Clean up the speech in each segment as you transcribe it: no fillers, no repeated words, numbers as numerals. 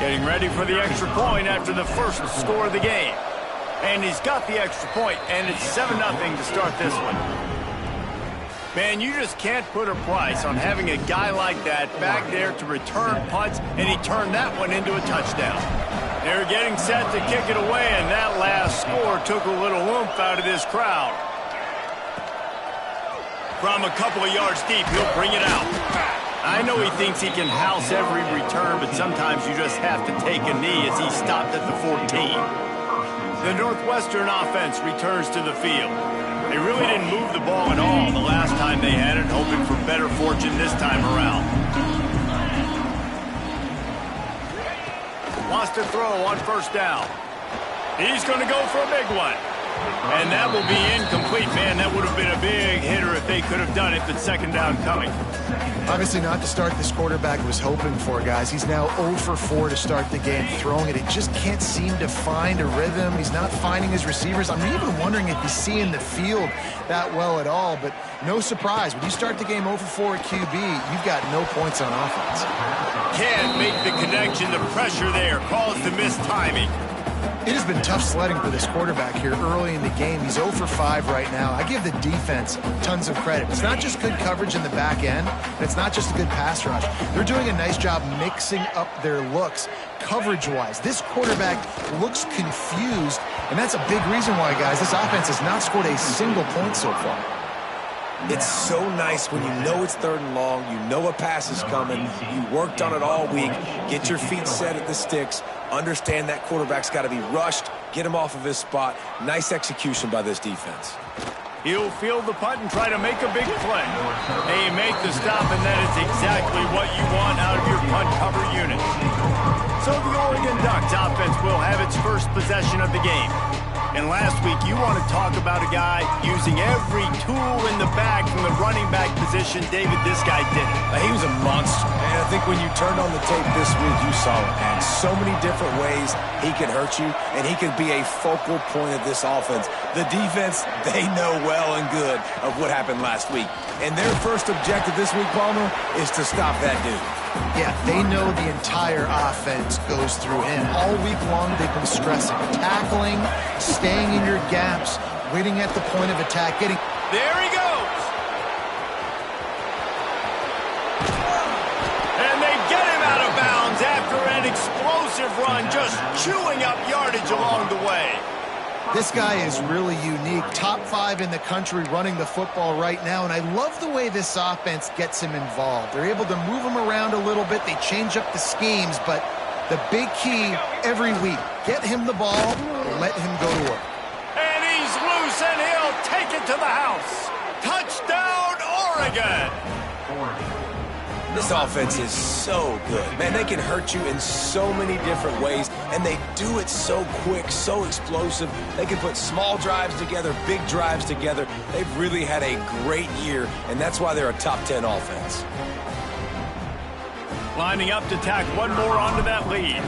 Getting ready for the extra point after the first score of the game. And he's got the extra point, and it's 7-0 to start this one. Man, you just can't put a price on having a guy like that back there to return punts, and he turned that one into a touchdown. They're getting set to kick it away, and that last score took a little oomph out of this crowd. From a couple of yards deep, he'll bring it out. I know he thinks he can house every return, but sometimes you just have to take a knee as he stopped at the 14. The Northwestern offense returns to the field. They really didn't move the ball at all the last time they had it, hoping for better fortune this time around. Wants to throw on first down. He's going to go for a big one. And that will be incomplete. Man, that would have been a big hitter if they could have done it, but second down coming. Obviously not to start this quarterback was hoping for, guys. He's now 0 for 4 to start the game throwing it. He just can't seem to find a rhythm. He's not finding his receivers. I'm even wondering if he's seeing the field that well at all, but no surprise. When you start the game 0 for 4 at QB, you've got no points on offense. Can't make the connection. The pressure there caused the missed timing. It has been tough sledding for this quarterback here early in the game. He's 0 for 5 right now. I give the defense tons of credit. It's not just good coverage in the back end, and it's not just a good pass rush. They're doing a nice job mixing up their looks coverage-wise. This quarterback looks confused, and that's a big reason why, guys, this offense has not scored a single point so far. It's so nice when you know it's 3rd and long, you know a pass is coming, you worked on it all week, get your feet set at the sticks, understand that quarterback's got to be rushed, get him off of his spot. Nice execution by this defense. He'll field the punt and try to make a big play. They make the stop, and that is exactly what you want out of your punt cover unit. So the Oregon Ducks offense will have its first possession of the game. And last week, you want to talk about a guy using every tool in the bag from the running back position. David, this guy did it. He was a monster. And I think when you turned on the tape this week, you saw it, man. So many different ways he could hurt you, and he could be a focal point of this offense. The defense, they know well and good of what happened last week. And their first objective this week, Palmer, is to stop that dude. Yeah, they know the entire offense goes through him. All week long, they've been stressing. Tackling, staying in your gaps, waiting at the point of attack, getting... There he goes! And they get him out of bounds after an explosive run, just chewing up yardage along the way. This guy is really unique. Top 5 in the country running the football right now, and I love the way this offense gets him involved. They're able to move him around a little bit. They change up the schemes, but the big key every week, get him the ball, let him go to work. And he's loose, and he'll take it to the house. Touchdown, Oregon! This offense is so good. Man, they can hurt you in so many different ways, and they do it so quick, so explosive. They can put small drives together, big drives together. They've really had a great year, and that's why they're a top 10 offense. Lining up to tack one more onto that lead.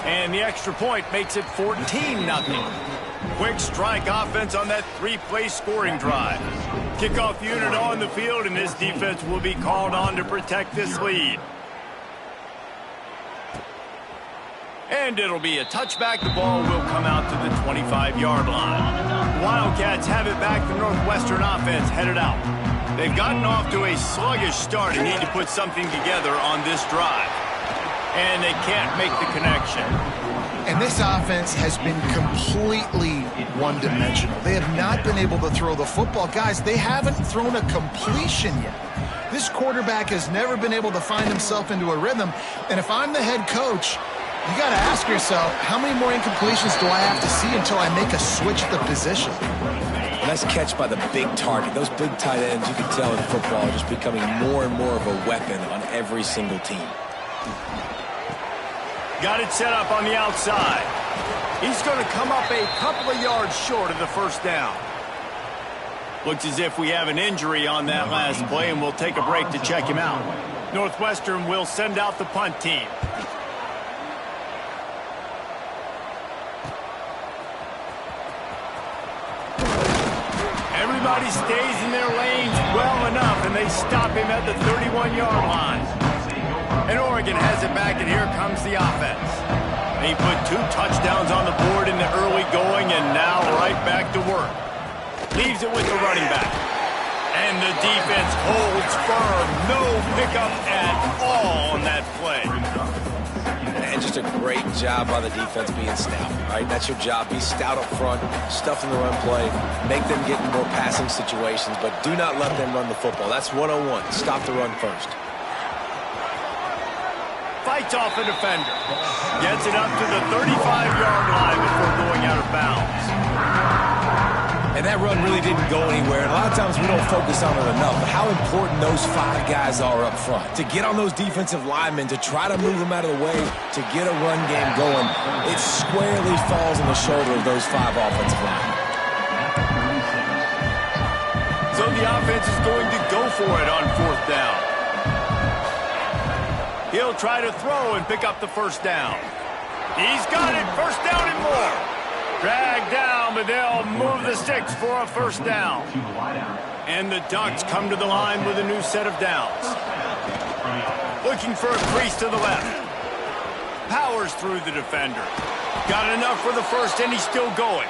And the extra point makes it 14-0. Quick strike offense on that 3-play scoring drive. Kickoff unit on the field, and this defense will be called on to protect this lead. And it'll be a touchback. The ball will come out to the 25-yard line. The Wildcats have it back. The Northwestern offense headed out. They've gotten off to a sluggish start and need to put something together on this drive. And they can't make the connection. And this offense has been completely one-dimensional. They have not been able to throw the football. Guys, they haven't thrown a completion yet. This quarterback has never been able to find himself into a rhythm. And if I'm the head coach, you got to ask yourself, how many more incompletions do I have to see until I make a switch at the position? Nice catch by the big target. Those big tight ends, you can tell in football, are just becoming more and more of a weapon on every single team. Got it set up on the outside. He's going to come up a couple of yards short of the first down. Looks as if we have an injury on that last play, and we'll take a break to check him out. Northwestern will send out the punt team. Everybody stays in their lanes well enough, and they stop him at the 31-yard line. And Oregon has it back, and here comes the offense. He put 2 touchdowns on the board in the early going, and now right back to work. Leaves it with the running back. And the defense holds firm. No pickup at all on that play. And just a great job by the defense being stout, right? That's your job. Be stout up front, stuff in the run play, make them get in more passing situations, but do not let them run the football. That's 101. Stop the run first. Fights off a defender. Gets it up to the 35-yard line before going out of bounds. And that run really didn't go anywhere. And a lot of times we don't focus on it enough, but how important those 5 guys are up front. To get on those defensive linemen, to try to move them out of the way, to get a run game going, it squarely falls on the shoulder of those 5 offensive linemen. So the offense is going to go for it on 4th down. He'll try to throw and pick up the 1st down. He's got it. 1st down and more. Dragged down, but they'll move the sticks for a 1st down. And the Ducks come to the line with a new set of downs. Looking for a crease to the left. Powers through the defender. Got enough for the 1st, and he's still going.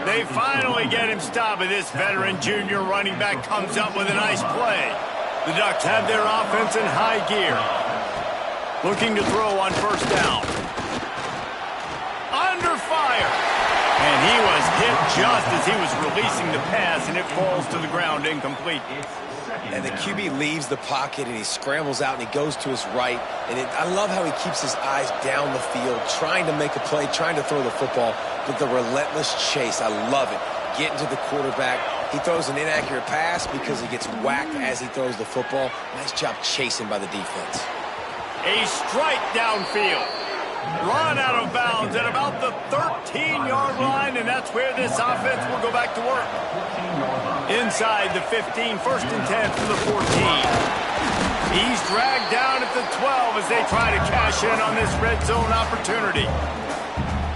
They finally get him stopped, and this veteran junior running back comes up with a nice play. The Ducks have their offense in high gear. Looking to throw on 1st down. Under fire. And he was hit just as he was releasing the pass, and it falls to the ground incomplete. And the QB leaves the pocket, and he scrambles out, and he goes to his right. And I love how he keeps his eyes down the field, trying to make a play, trying to throw the football, but the relentless chase. I love it. Getting to the quarterback. He throws an inaccurate pass because he gets whacked as he throws the football. Nice job chasing by the defense. A strike downfield. Run out of bounds at about the 13-yard line, and that's where this offense will go back to work. Inside the 15, 1st and 10 from the 14. He's dragged down at the 12 as they try to cash in on this red zone opportunity.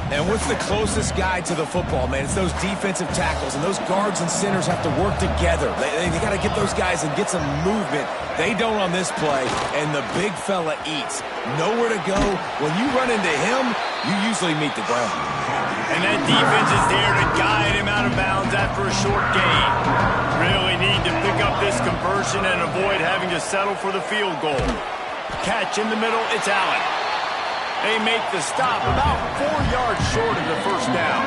And what's the closest guy to the football, man? It's those defensive tackles, and those guards and centers have to work together. They got to get those guys and get some movement. They don't on this play, and the big fella eats. Nowhere to go. When you run into him, you usually meet the ground. And that defense is there to guide him out of bounds after a short gain. Really need to pick up this conversion and avoid having to settle for the field goal. Catch in the middle, it's Allen. They make the stop about 4 yards short of the 1st down.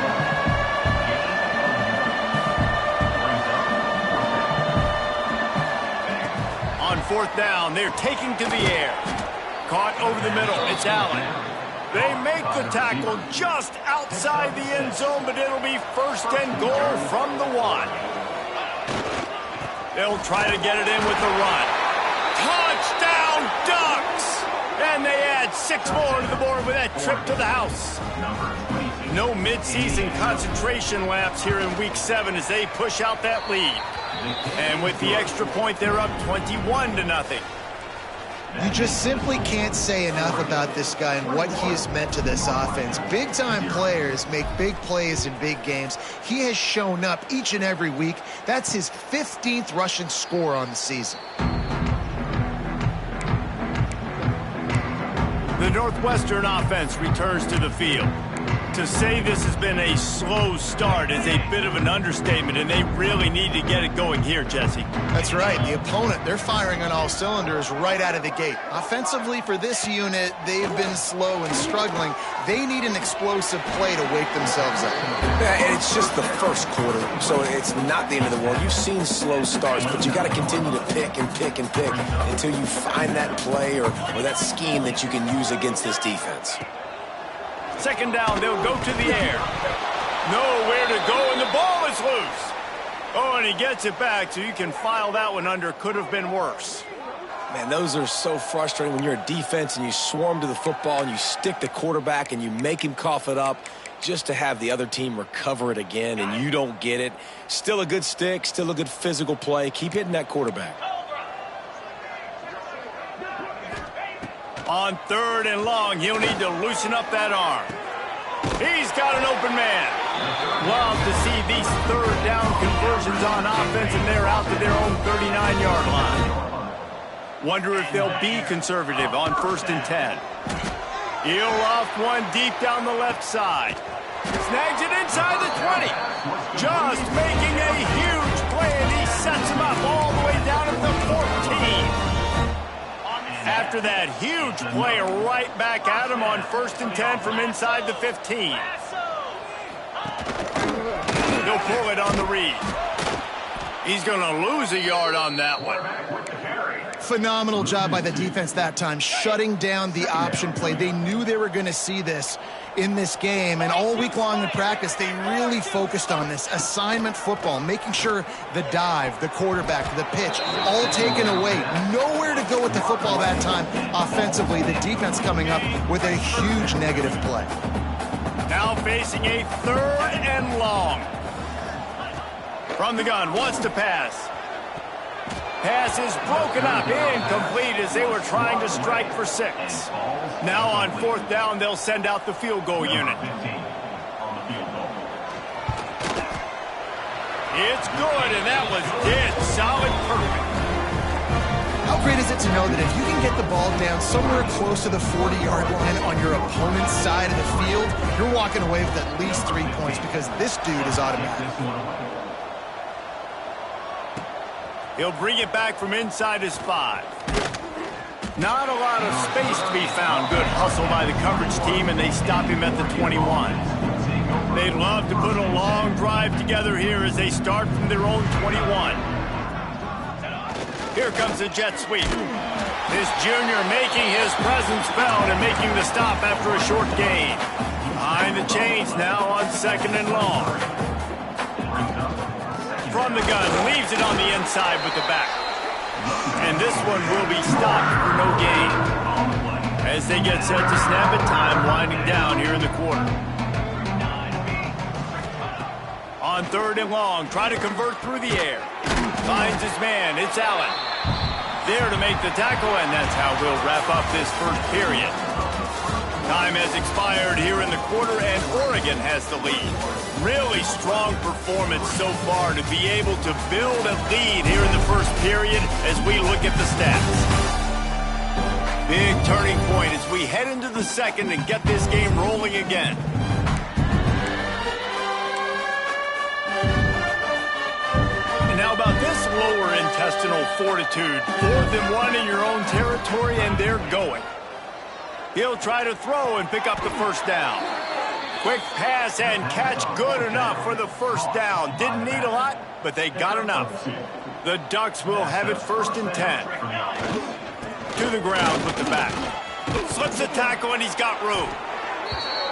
On 4th down, they're taking to the air. Caught over the middle, it's Allen. They make the tackle just outside the end zone, but it'll be 1st and goal from the 1. They'll try to get it in with the run. Touchdown, Ducks! And they add 6 more to the board with that trip to the house. No midseason concentration laps here in Week 7 as they push out that lead. And with the extra point, they're up 21-0. You just simply can't say enough about this guy and what he has meant to this offense. Big-time players make big plays in big games. He has shown up each and every week. That's his 15th rushing score on the season. The Northwestern offense returns to the field. To say this has been a slow start is a bit of an understatement, and they really need to get it going here, Jesse. That's right. The opponent, they're firing on all cylinders right out of the gate. Offensively, for this unit, they've been slow and struggling. They need an explosive play to wake themselves up. Yeah, and it's just the 1st quarter, so it's not the end of the world. You've seen slow starts, but you got to continue to pick and pick and pick until you find that play or that scheme that you can use against this defense. 2nd down, they'll go to the air. Nowhere to go, and the ball is loose. Oh, and he gets it back, so you can file that one under. Could have been worse. Man, those are so frustrating when you're a defense and you swarm to the football and you stick the quarterback and you make him cough it up just to have the other team recover it again and you don't get it. Still a good stick, still a good physical play. Keep hitting that quarterback. On 3rd and long, he'll need to loosen up that arm. He's got an open man. Love to see these 3rd down conversions on offense, and they're out to their own 39-yard line. Wonder if they'll be conservative on 1st and 10. He'll loft one deep down the left side. Snags it inside the 20. Just making a huge play, and he sets him up all the way down at the 14. After that huge play, right back at him on 1st and 10 from inside the 15. He'll pull it on the read. He's going to lose a yard on that one. Phenomenal job by the defense that time, shutting down the option play. They knew they were going to see this in this game, and all week long in practice, they really focused on this assignment football, making sure the dive, the quarterback, the pitch, all taken away. Nowhere to go with the football that time offensively. The defense coming up with a huge negative play. Now facing a 3rd and long. From the gun, wants to pass. Pass is broken up, incomplete as they were trying to strike for 6. Now on 4th down, they'll send out the field goal unit. It's good, and that was dead solid, perfect. How great is it to know that if you can get the ball down somewhere close to the 40-yard line on your opponent's side of the field, you're walking away with at least 3 points because this dude is automatic. He'll bring it back from inside his 5. Not a lot of space to be found. Good hustle by the coverage team, and they stop him at the 21. They'd love to put a long drive together here as they start from their own 21. Here comes the jet sweep. This junior making his presence felt and making the stop after a short gain. Behind the chains now on 2nd and long. From the gun, leaves it on the inside with the back. And this one will be stopped for no gain. As they get set to snap it, time winding down here in the quarter. On 3rd and long, try to convert through the air. Finds his man, it's Allen. There to make the tackle, and that's how we'll wrap up this 1st period. Time has expired here in the quarter, and Oregon has the lead. Really strong performance so far to be able to build a lead here in the 1st period as we look at the stats. Big turning point as we head into the 2nd and get this game rolling again. And now about this lower intestinal fortitude. 4th and 1 in your own territory, and they're going. He'll try to throw and pick up the 1st down. Quick pass and catch good enough for the 1st down. Didn't need a lot, but they got enough. The Ducks will have it 1st and 10. To the ground with the back. Slips the tackle, and he's got room.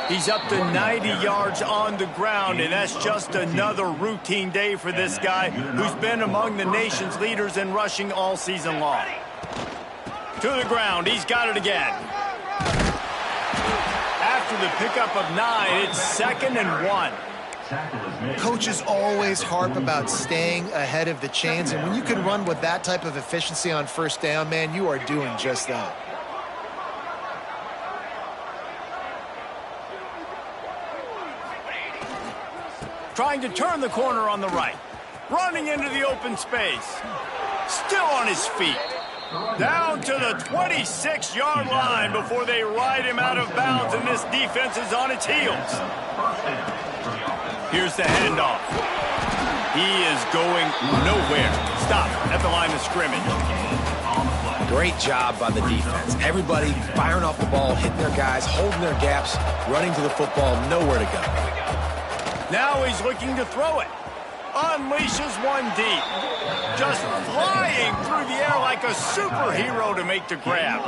He's up to 90 yards on the ground, and that's just another routine day for this guy who's been among the nation's leaders in rushing all season long. To the ground, he's got it again. After the pickup of 9, it's 2nd and 1. Coaches always harp about staying ahead of the chains, and when you can run with that type of efficiency on 1st down, man, you are doing just that. Trying to turn the corner on the right. Running into the open space. Still on his feet. Down to the 26-yard line before they ride him out of bounds, and this defense is on its heels. Here's the handoff. He is going nowhere. Stop at the line of scrimmage. Great job by the defense. Everybody firing off the ball, hitting their guys, holding their gaps, running to the football, nowhere to go. Now he's looking to throw it. Unleashes one deep. Just flying through the air like a superhero to make the grab.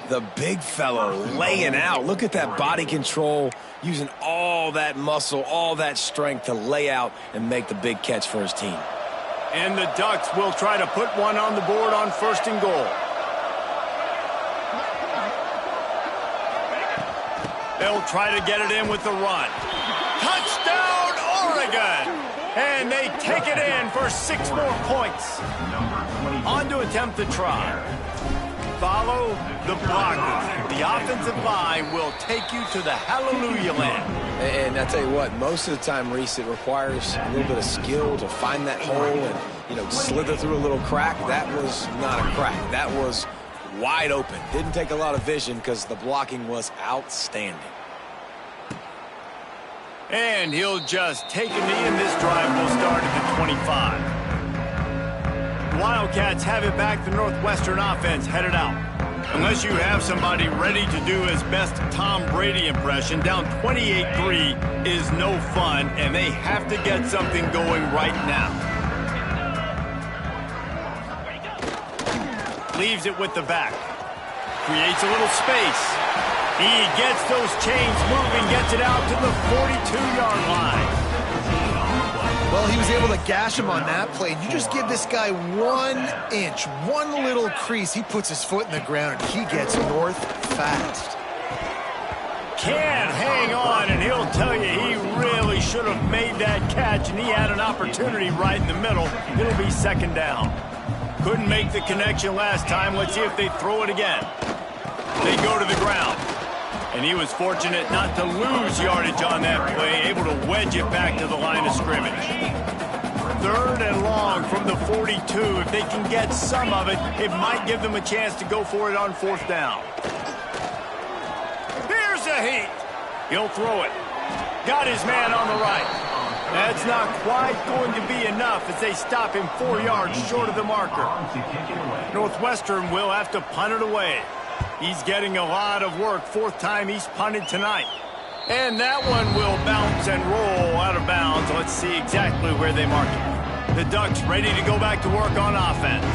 The big fellow laying out. Look at that body control, using all that muscle, all that strength to lay out and make the big catch for his team. And the Ducks will try to put one on the board on 1st and goal. They'll try to get it in with the run. Touchdown, Oregon! And they take it in for 6 more points. On to attempt the try. Follow the blockers. The offensive line will take you to the hallelujah land. And I tell you what, most of the time, Reese, it requires a little bit of skill to find that hole and, slither through a little crack. That was not a crack. That was wide open. Didn't take a lot of vision because the blocking was outstanding. And he'll just take a knee, and this drive will start at the 25. The Wildcats have it back. The Northwestern offense headed out. Unless you have somebody ready to do his best Tom Brady impression, down 28-3 is no fun, and they have to get something going right now. Leaves it with the back. Creates a little space. He gets those chains moving, gets it out to the 42-yard line. Well, he was able to gash him on that play. You just give this guy 1 inch, one little crease. He puts his foot in the ground, and he gets north fast. Can't hang on, and he'll tell you he really should have made that catch, and he had an opportunity right in the middle. It'll be second down. Couldn't make the connection last time. Let's see if they throw it again. They go to the ground. And he was fortunate not to lose yardage on that play, able to wedge it back to the line of scrimmage. 3rd and long from the 42. If they can get some of it, it might give them a chance to go for it on 4th down. Here's a heat. He'll throw it. Got his man on the right. That's not quite going to be enough as they stop him 4 yards short of the marker. Northwestern will have to punt it away. He's getting a lot of work. 4th time he's punted tonight. And that one will bounce and roll out of bounds. Let's see exactly where they mark it. The Ducks ready to go back to work on offense.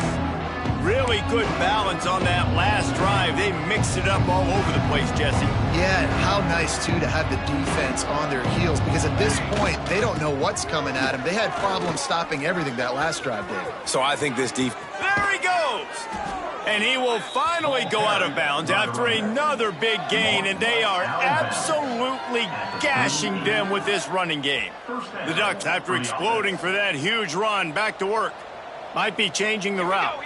Really good balance on that last drive. They mixed it up all over the place, Jesse. Yeah, and how nice, too, to have the defense on their heels, because at this point, they don't know what's coming at them. They had problems stopping everything that last drive, David. So I think this defense... There he goes! And he will finally go out of bounds after another big gain, and they are absolutely gashing them with this running game. The Ducks, after exploding for that huge run, back to work. Might be changing the route.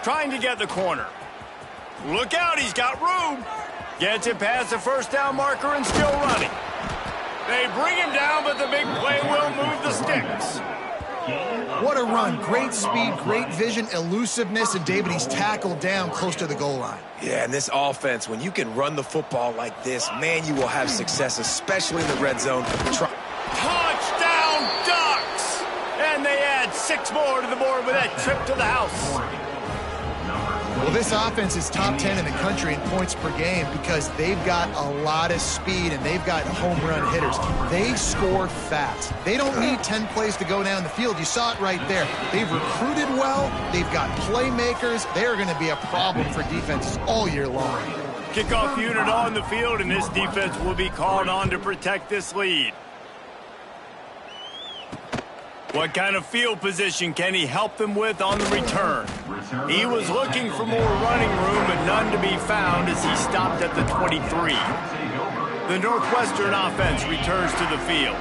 Trying to get the corner. Look out, he's got room. Gets it past the 1st down marker and still running. They bring him down, but the big play will move the sticks. What a run. Great speed, great vision, elusiveness, and David, he's tackled down close to the goal line. Yeah, and this offense, when you can run the football like this, man, you will have success, especially in the red zone. Touchdown, Ducks! And they add 6 more to the board with that trip to the house. Well, this offense is top 10 in the country in points per game because they've got a lot of speed and they've got home run hitters. They score fast. They don't need 10 plays to go down the field. You saw it right there. They've recruited well. They've got playmakers. They're going to be a problem for defenses all year long. Kickoff unit on the field, and this defense will be called on to protect this lead. What kind of field position can he help them with on the return? He was looking for more running room, but none to be found as he stopped at the 23. The Northwestern offense returns to the field.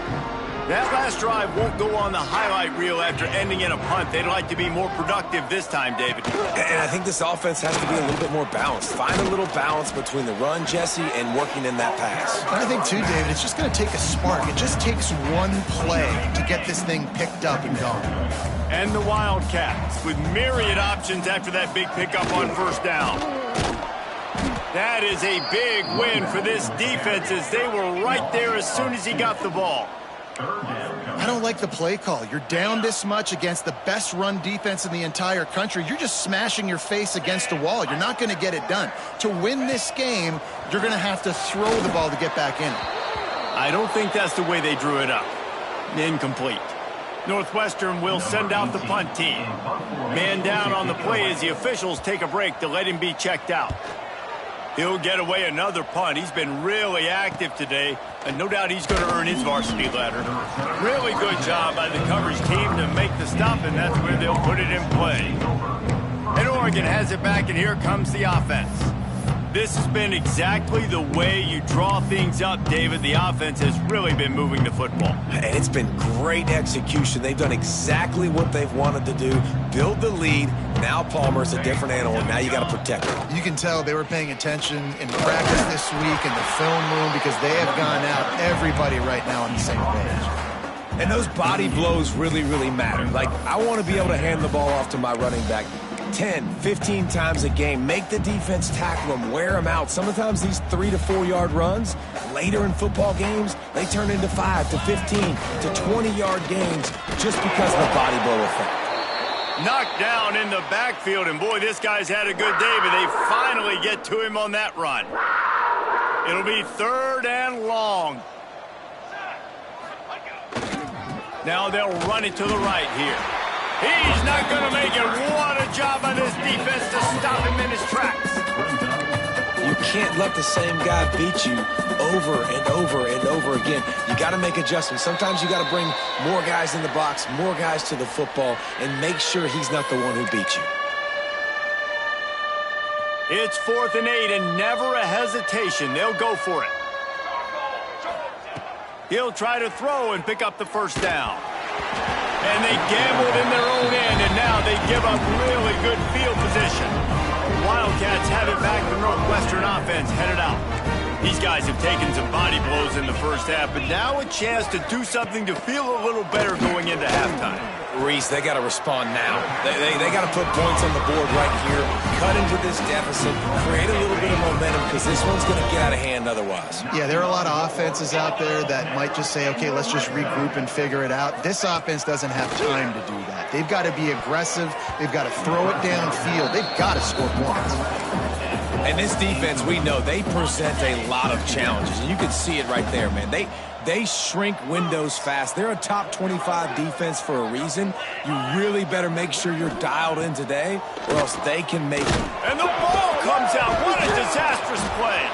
That last drive won't go on the highlight reel after ending in a punt. They'd like to be more productive this time, David. And I think this offense has to be a little bit more balanced. Find a little balance between the run, Jesse, and working in that pass. I think, too, David, it's just going to take a spark. It just takes one play to get this thing picked up and gone. And the Wildcats with myriad options after that big pickup on 1st down. That is a big win for this defense as they were right there as soon as he got the ball. I don't like the play call. You're down this much against the best run defense in the entire country. You're just smashing your face against a wall. You're not going to get it done. To win this game, you're going to have to throw the ball to get back in it. I don't think that's the way they drew it up. Incomplete. Northwestern will send out the punt team. Man down on the play as the officials take a break to let him be checked out. He'll get away another punt. He's been really active today, and no doubt he's going to earn his varsity ladder. Really good job by the coverage team to make the stop, and that's where they'll put it in play. And Oregon has it back, and here comes the offense. This has been exactly the way you draw things up, David. The offense has really been moving the football. And it's been great execution. They've done exactly what they've wanted to do. Build the lead. Now Palmer's a different animal. Now you got to protect him. You can tell they were paying attention in practice this week in the film room because they have gone out, everybody right now on the same page. And those body blows really, really matter. Like, I want to be able to hand the ball off to my running back 10, 15 times a game. Make the defense tackle them, wear them out. Sometimes these 3 to 4 yard runs, later in football games, they turn into 5 to 15 to 20 yard games just because of the body blow effect. Knocked down in the backfield, and boy, this guy's had a good day, but they finally get to him on that run. It'll be 3rd and long. Now they'll run it to the right here. He's not going to make it. What a job on this defense to stop him in his tracks. You can't let the same guy beat you over and over and over again. You got to make adjustments. Sometimes you got to bring more guys in the box, more guys to the football, and make sure he's not the one who beat you. It's 4th and 8, and never a hesitation. They'll go for it. He'll try to throw and pick up the first down. And they gambled in their own end, and now they give up really good field position. Wildcats have it back. The Northwestern offense headed out. These guys have taken some body blows in the first half, but now a chance to do something to feel a little better going into halftime. Reese, they got to respond now. They got to put points on the board right here, cut into this deficit, create a little bit of momentum, because this one's going to get out of hand otherwise. Yeah, there are a lot of offenses out there that might just say, okay, let's just regroup and figure it out. This offense doesn't have time to do that. They've got to be aggressive. They've got to throw it downfield. They've got to score points. And this defense, we know, they present a lot of challenges. And you can see it right there, man. They shrink windows fast. They're a top 25 defense for a reason. You really better make sure you're dialed in today, or else they can make it. And the ball comes out. What a disastrous play.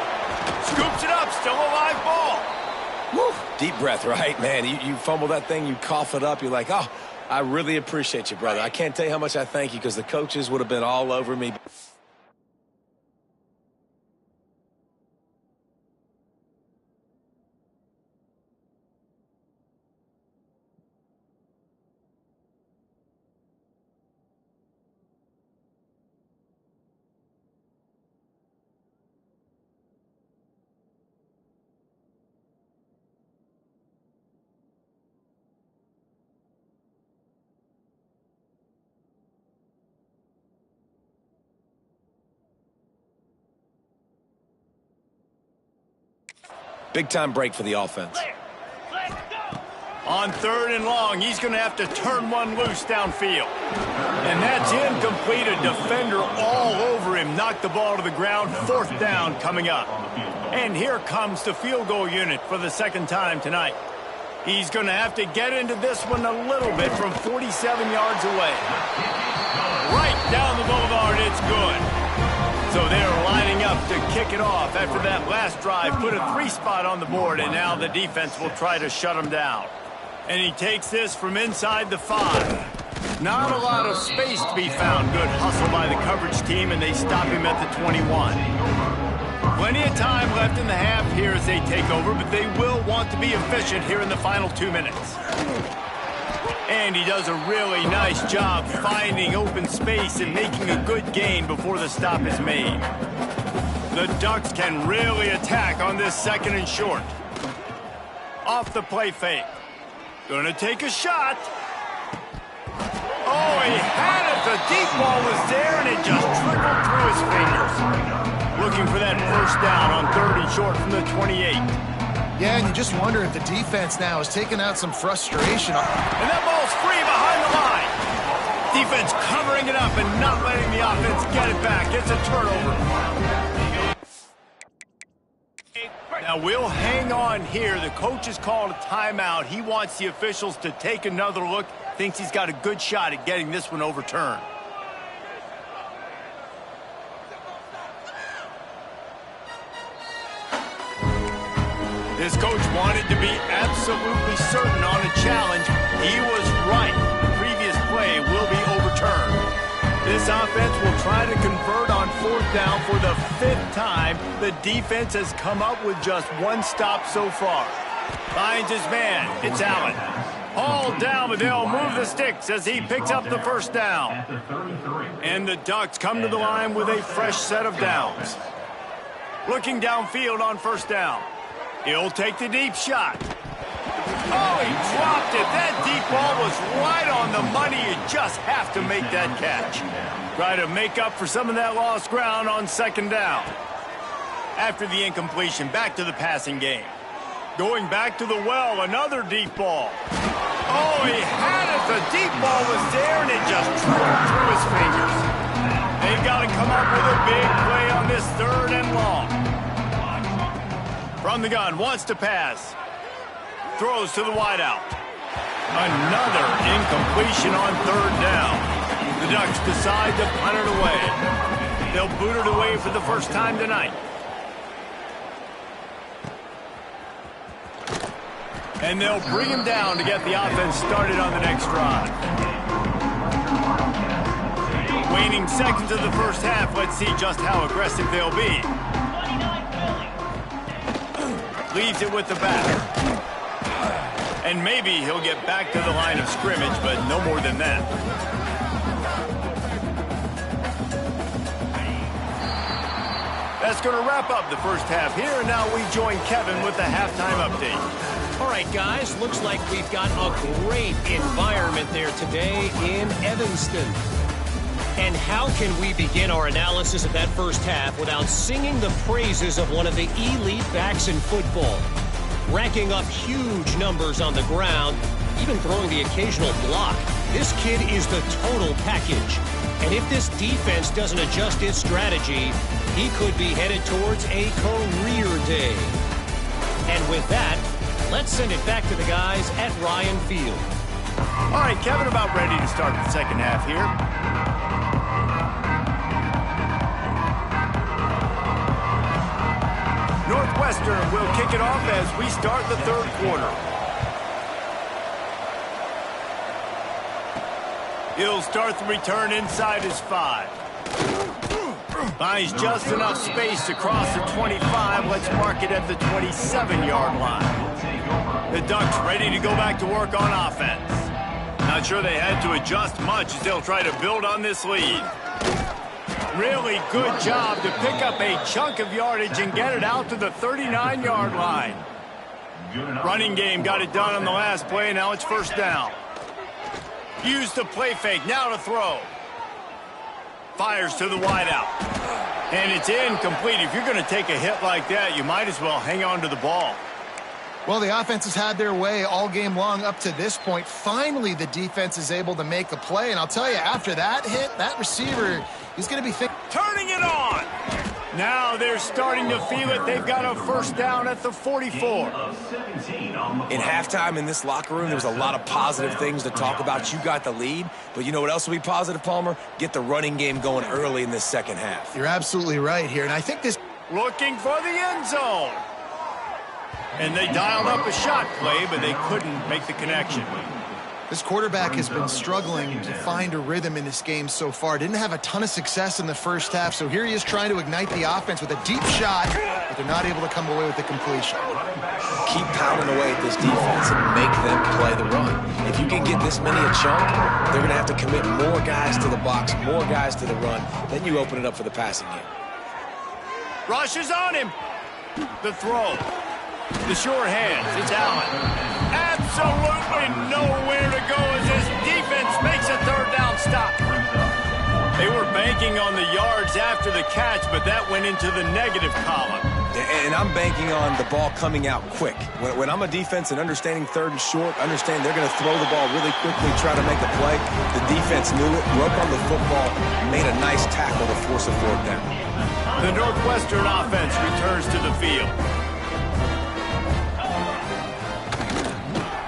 Scoops it up. Still a live ball. Woo. Deep breath, right? Man, you fumble that thing, you cough it up. You're like, oh, I really appreciate you, brother. I can't tell you how much I thank you, because the coaches would have been all over me. Big-time break for the offense. On 3rd and long, he's going to have to turn one loose downfield. And that's incomplete. A defender all over him. Knocked the ball to the ground. 4th down coming up. And here comes the field goal unit for the 2nd time tonight. He's going to have to get into this one a little bit from 47 yards away. Right down the boulevard. It's good. So they're lining up to kick it off after that last drive. Put a 3 spot on the board, and now the defense will try to shut him down. And he takes this from inside the 5. Not a lot of space to be found. Good hustle by the coverage team, and they stop him at the 21. Plenty of time left in the half here as they take over, but they will want to be efficient here in the final 2 minutes. And he does a really nice job finding open space and making a good gain before the stop is made. The Ducks can really attack on this 2nd and short. Off the play fake. Gonna take a shot. Oh, he had it. The deep ball was there, and it just trickled through his fingers. Looking for that 1st down on 3rd and short from the 28. Yeah, and you just wonder if the defense now is taking out some frustration. And that ball's free behind the line. Defense covering it up and not letting the offense get it back. It's a turnover. Now we'll hang on here. The coach has called a timeout. He wants the officials to take another look. Thinks he's got a good shot at getting this one overturned. This coach wanted to be absolutely certain on a challenge. He was right. The previous play will be overturned. This offense will try to convert on 4th down for the 5th time. The defense has come up with just 1 stop so far. Finds his man. It's Allen. Hauled down, but they'll move the sticks as he picks up the 1st down. And the Ducks come to the line with a fresh set of downs. Looking downfield on 1st down. He'll take the deep shot. Oh, he dropped it. That deep ball was right on the money. You just have to make that catch. Try to make up for some of that lost ground on 2nd down. After the incompletion, back to the passing game. Going back to the well, another deep ball. Oh, he had it. The deep ball was there, and it just tripped through his fingers. They've got to come up with a big play on this 3rd and long. From the gun, wants to pass. Throws to the wideout. Another incompletion on 3rd down. The Ducks decide to punt it away. They'll boot it away for the first time tonight. And they'll bring him down to get the offense started on the next drive. Waning seconds of the 1st half. Let's see just how aggressive they'll be. Leaves it with the back. And maybe he'll get back to the line of scrimmage, but no more than that. That's going to wrap up the 1st half here, and now we join Kevin with the halftime update. All right, guys, looks like we've got a great environment there today in Evanston. And how can we begin our analysis of that 1st half without singing the praises of one of the elite backs in football? Racking up huge numbers on the ground, even throwing the occasional block. This kid is the total package. And if this defense doesn't adjust its strategy, he could be headed towards a career day. And with that, let's send it back to the guys at Ryan Field. All right, Kevin, about ready to start the 2nd half here. Northwestern will kick it off as we start the 3rd quarter. He'll start the return inside his 5. Finds just enough space to cross the 25. Let's mark it at the 27-yard line. The Ducks ready to go back to work on offense. Not sure they had to adjust much as they'll try to build on this lead. Really good job to pick up a chunk of yardage and get it out to the 39-yard line. Running game got it done on the last play. Now it's 1st down. Use the play fake. Now to throw. Fires to the wideout. And it's incomplete. If you're going to take a hit like that, you might as well hang on to the ball. Well, the offense has had their way all game long up to this point. Finally, the defense is able to make a play. And I'll tell you, after that hit, that receiver, he's going to be turning it on. Now they're starting to feel it. They've got a 1st down at the 44. In halftime in this locker room, there was a lot of positive things to talk about. You got the lead, but you know what else will be positive, Palmer? Get the running game going early in this 2nd half. You're absolutely right here. And I think this... Looking for the end zone. And they dialed up a shot play, but they couldn't make the connection. This quarterback has been struggling to find a rhythm in this game so far. Didn't have a ton of success in the 1st half, so here he is trying to ignite the offense with a deep shot, but they're not able to come away with the completion. Keep pounding away at this defense and make them play the run. If you can get this many a chunk, they're going to have to commit more guys to the box, more guys to the run. Then you open it up for the passing game. Rush is on him. The throw. The sure hands. It's Allen. Absolutely nowhere to go as his defense makes a 3rd down stop. They were banking on the yards after the catch, but that went into the negative column. And I'm banking on the ball coming out quick. When I'm a defense and understanding 3rd and short, understand they're going to throw the ball really quickly, try to make a play. The defense knew it, broke on the football, made a nice tackle to force a 4th down. The Northwestern offense returns to the field.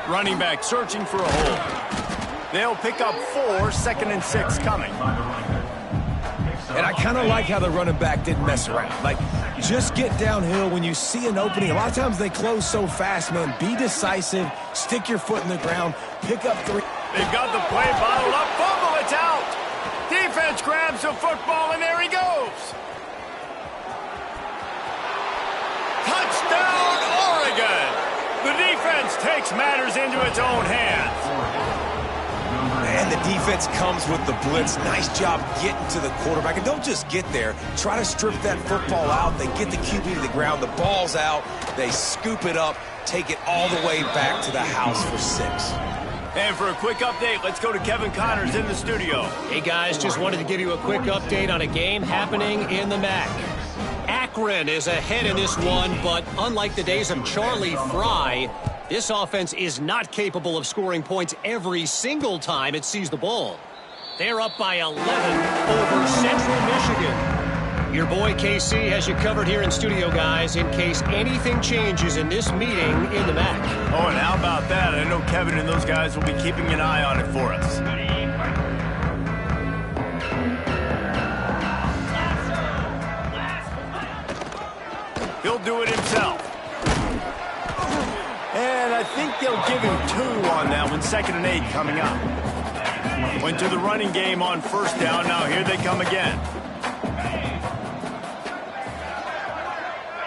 Running back searching for a hole. They'll pick up 4, 2nd and 6 coming. And I kind of like how the running back didn't mess around. Like, just get downhill when you see an opening. A lot of times they close so fast, man. Be decisive, stick your foot in the ground, pick up 3. They've got the play bottled up. Fumble, it's out. Defense grabs grabs the football, and there he goes. Touchdown, Oregon! The defense takes matters into its own hands. And the defense comes with the blitz. Nice job getting to the quarterback. And don't just get there. Try to strip that football out. They get the QB to the ground. The ball's out. They scoop it up, take it all the way back to the house for 6. And for a quick update, let's go to Kevin Connors in the studio. Hey, guys, just wanted to give you a quick update on a game happening in the MAC. Akron is ahead in this one, but unlike the days of Charlie Fry, this offense is not capable of scoring points every single time it sees the ball. They're up by 11 over Central Michigan. Your boy KC has you covered here in studio, guys, in case anything changes in this meeting in the MAC. Oh, and how about that? I know Kevin and those guys will be keeping an eye on it for us. He'll do it himself. And I think they'll give him 2 on that one. 2nd and 8 coming up. Went to the running game on 1st down. Now here they come again.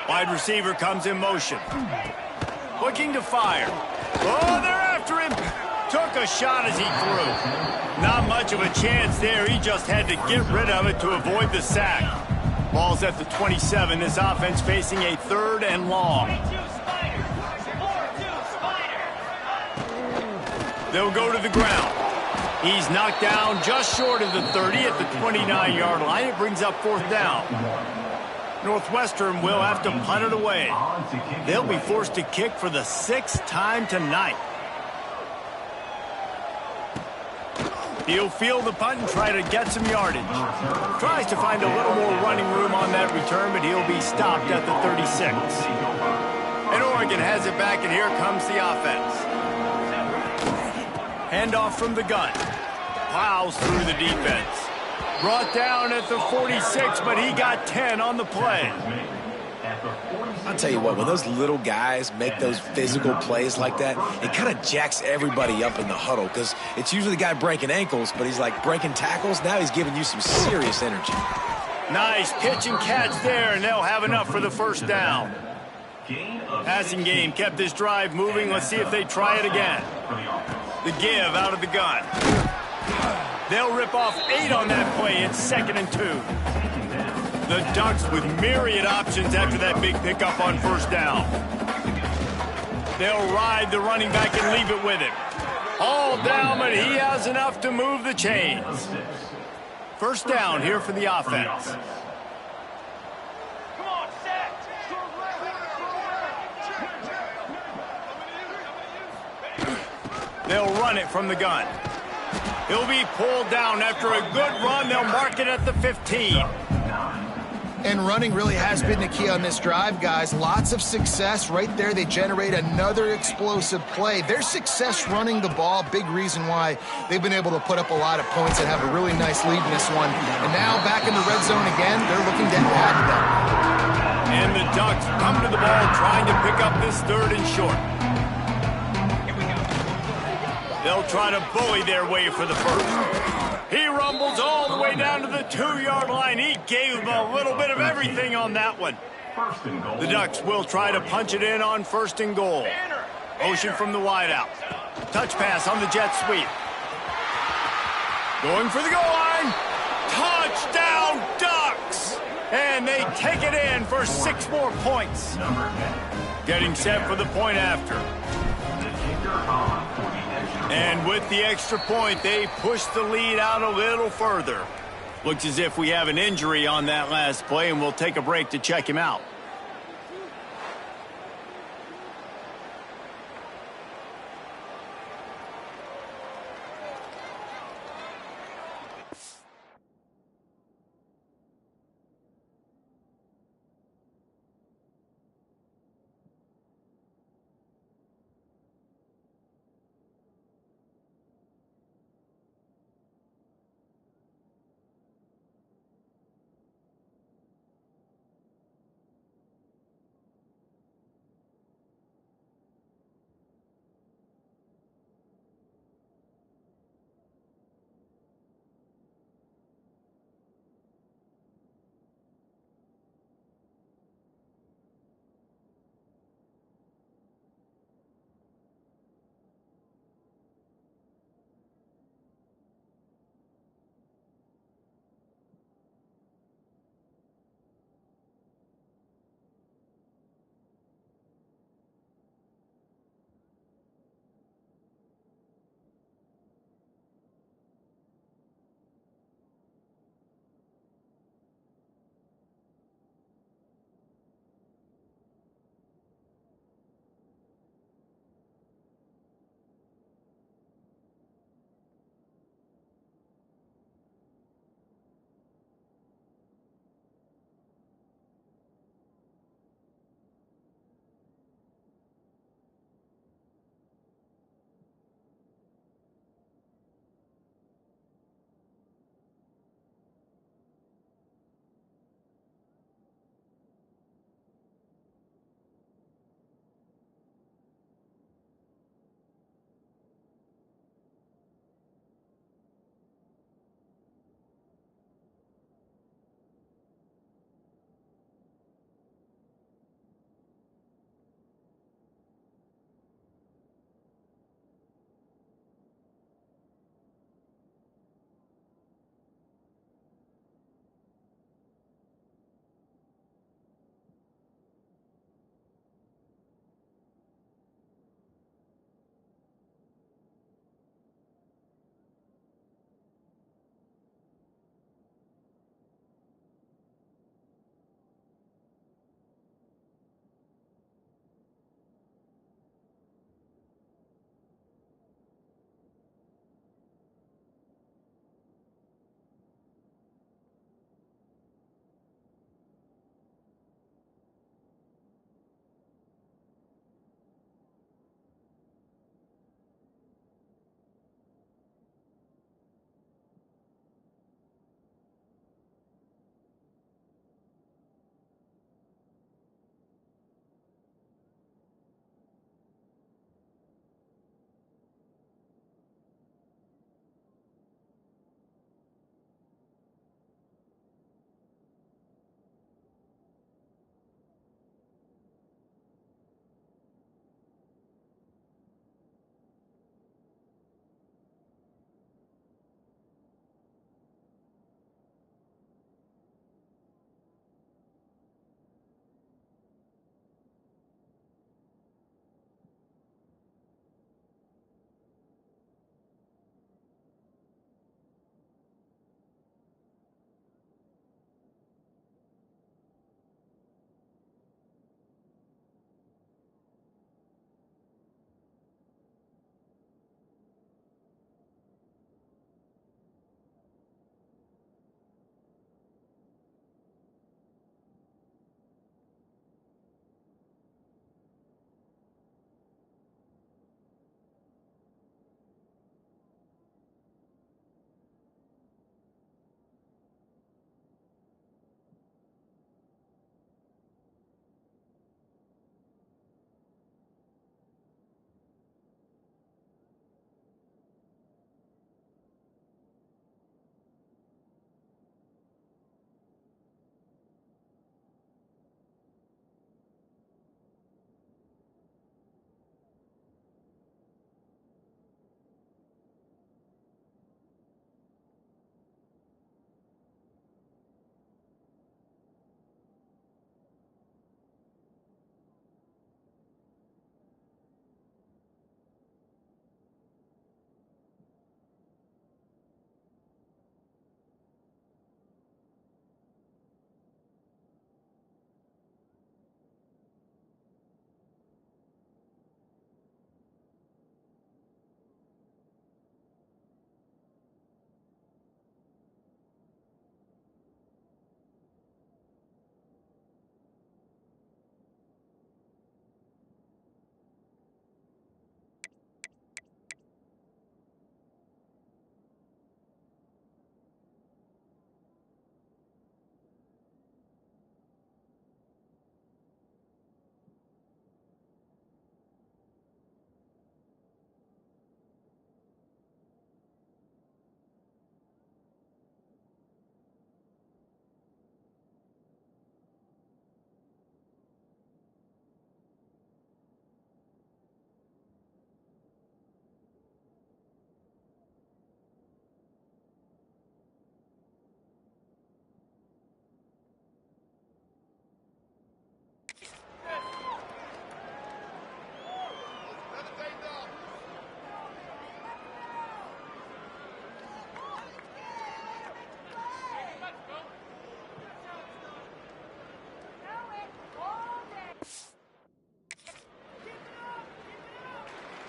Wide receiver comes in motion. Looking to fire. Oh, they're after him. Took a shot as he threw. Not much of a chance there. He just had to get rid of it to avoid the sack. Ball's at the 27. This offense facing a 3rd and long. They'll go to the ground. He's knocked down just short of the 30 at the 29-yard line. It brings up 4th down. Northwestern will have to punt it away. They'll be forced to kick for the 6th time tonight. He'll field the punt and try to get some yardage. Tries to find a little more running room on that return, but he'll be stopped at the 36. And Oregon has it back, and here comes the offense. Handoff from the gun. Plows through the defense. Brought down at the 46, but he got 10 on the play. I'll tell you what, when those little guys make those physical plays like that, it kind of jacks everybody up in the huddle because it's usually the guy breaking ankles, but he's like breaking tackles. Now he's giving you some serious energy. Nice pitch and catch there, and they'll have enough for the 1st down. Passing game kept this drive moving. Let's see if they try it again. The give out of the gun. They'll rip off 8 on that play. It's 2nd and 2. The Ducks with myriad options after that big pickup on 1st down. They'll ride the running back and leave it with him. All down, but he has enough to move the chains. 1st down here for the offense. They'll run it from the gun. He'll be pulled down after a good run. They'll mark it at the 15. And running really has been the key on this drive, guys. Lots of success right there. They generate another explosive play. Their success running the ball, big reason why they've been able to put up a lot of points and have a really nice lead in this one. And now back in the red zone again, they're looking to add to that. And the Ducks come to the ball trying to pick up this 3rd and short. They'll try to bully their way for the 1st. He rumbles all the way down to the 2-yard line. He gave them a little bit of everything on that one. The Ducks will try to punch it in on 1st and goal. Motion from the wideout. Touch pass on the jet sweep. Going for the goal line. Touchdown, Ducks! And they take it in for 6 more points. Getting set for the point after. And with the extra point, they push the lead out a little further. Looks as if we have an injury on that last play, and we'll take a break to check him out.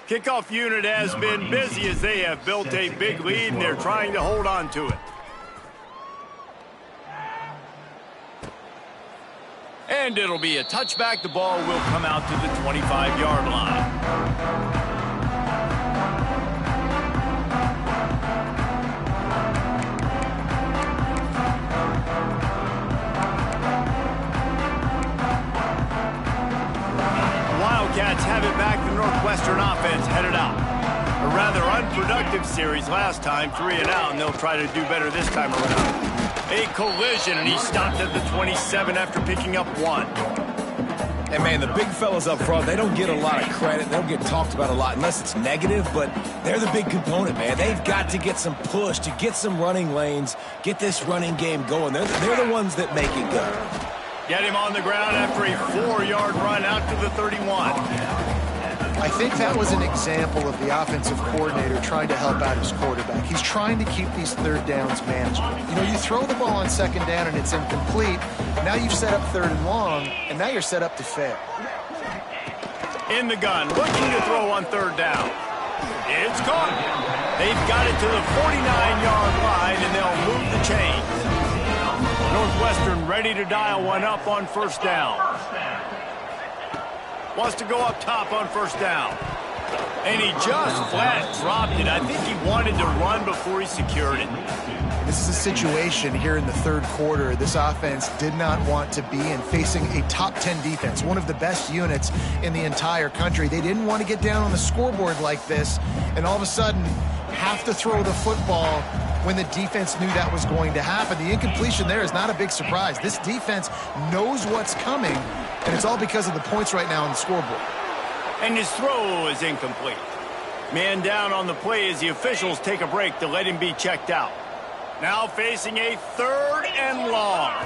Kickoff unit has been busy as they have built a big lead, and they're trying to hold on to it. And it'll be a touchback. The ball will come out to the 25-yard line. Wildcats have it back. The Northwestern offense headed out. A rather unproductive series last time, 3 and out, and they'll try to do better this time around. A collision, and he stopped at the 27 after picking up 1. And, man, the big fellas up front, they don't get a lot of credit. They don't get talked about a lot unless it's negative, but they're the big component, man. They've got to get some push, to get some running lanes, get this running game going. They're the ones that make it go. Get him on the ground after a 4-yard run out to the 31. I think that was an example of the offensive coordinator trying to help out his quarterback. He's trying to keep these third downs manageable. You know, you throw the ball on second down and it's incomplete. Now you've set up third and long, and now you're set up to fail. In the gun, looking to throw on third down. It's caught. They've got it to the 49-yard line, and they'll move the chains. Northwestern ready to dial one up on first down. Wants to go up top on first down. And he just flat dropped it. I think he wanted to run before he secured it. This is a situation here in the third quarter this offense did not want to be in, facing a top 10 defense, one of the best units in the entire country. They didn't want to get down on the scoreboard like this and all of a sudden have to throw the football when the defense knew that was going to happen. The incompletion there is not a big surprise. This defense knows what's coming, and it's all because of the points right now on the scoreboard. And his throw is incomplete. Man down on the play as the officials take a break to let him be checked out. Now facing a 3rd and long.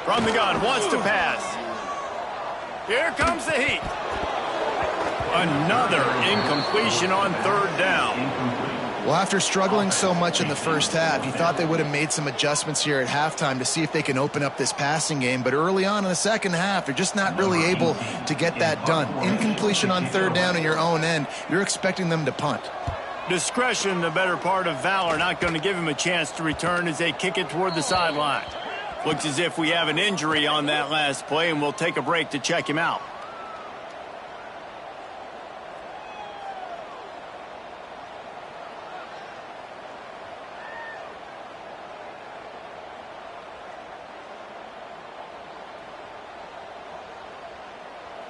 From the gun, wants to pass. Here comes the heat. Another incompletion on 3rd down. Well, after struggling so much in the first half, you thought they would have made some adjustments here at halftime to see if they can open up this passing game. But early on in the second half, they're just not really able to get that done. Incompletion on 3rd down in your own end, you're expecting them to punt. Discretion, the better part of valor, not going to give him a chance to return as they kick it toward the sideline. Looks as if we have an injury on that last play, and we'll take a break to check him out.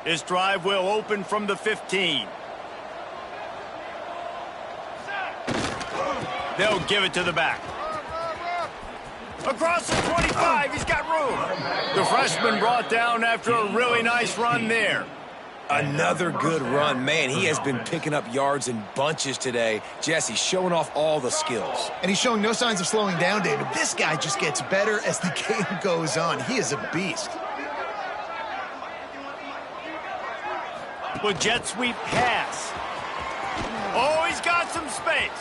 This drive will open from the 15. They'll give it to the back. Across the 25, he's got room. The freshman brought down after a really nice run there. Another good run. Man, he has been picking up yards in bunches today. Jesse showing off all the skills. And he's showing no signs of slowing down, David. This guy just gets better as the game goes on. He is a beast. With jet sweep pass. Oh, he's got some space.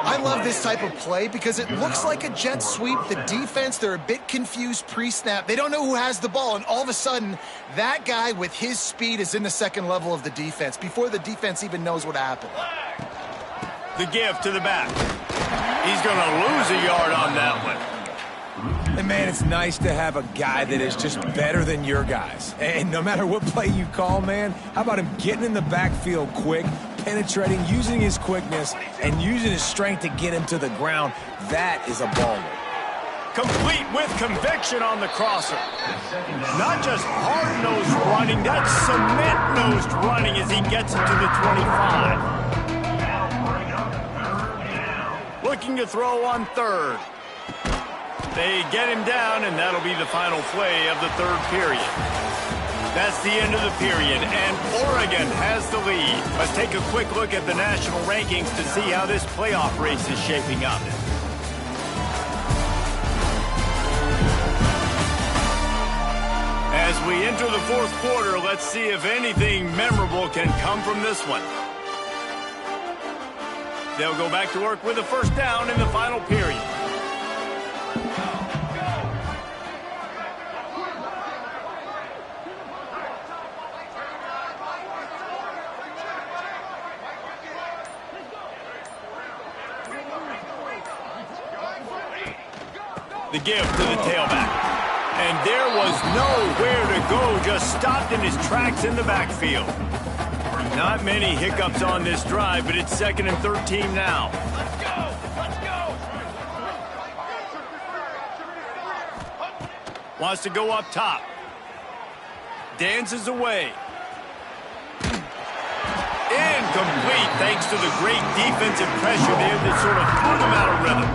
I love this type of play because it looks like a jet sweep. The defense, they're a bit confused pre-snap. They don't know who has the ball, and all of a sudden, that guy with his speed is in the second level of the defense before the defense even knows what happened. The give to the back. He's going to lose a yard on that one. And, man, it's nice to have a guy that is just better than your guys. And no matter what play you call, man, how about him getting in the backfield quick, penetrating, using his quickness, and using his strength to get him to the ground? That is a baller. Complete with conviction on the crosser. Not just hard-nosed running, that's cement-nosed running as he gets it to the 25. Looking to throw on 3rd. They get him down, and that'll be the final play of the 3rd period. That's the end of the period, and Oregon has the lead. Let's take a quick look at the national rankings to see how this playoff race is shaping up. As we enter the 4th quarter, let's see if anything memorable can come from this one. They'll go back to work with a first down in the final period. The give to the tailback. And there was nowhere to go, just stopped in his tracks in the backfield. Not many hiccups on this drive, but it's 2nd and 13 now. Let's go! Let's go! Wants to go up top. Dances away. Incomplete, thanks to the great defensive pressure there that sort of threw them out of rhythm.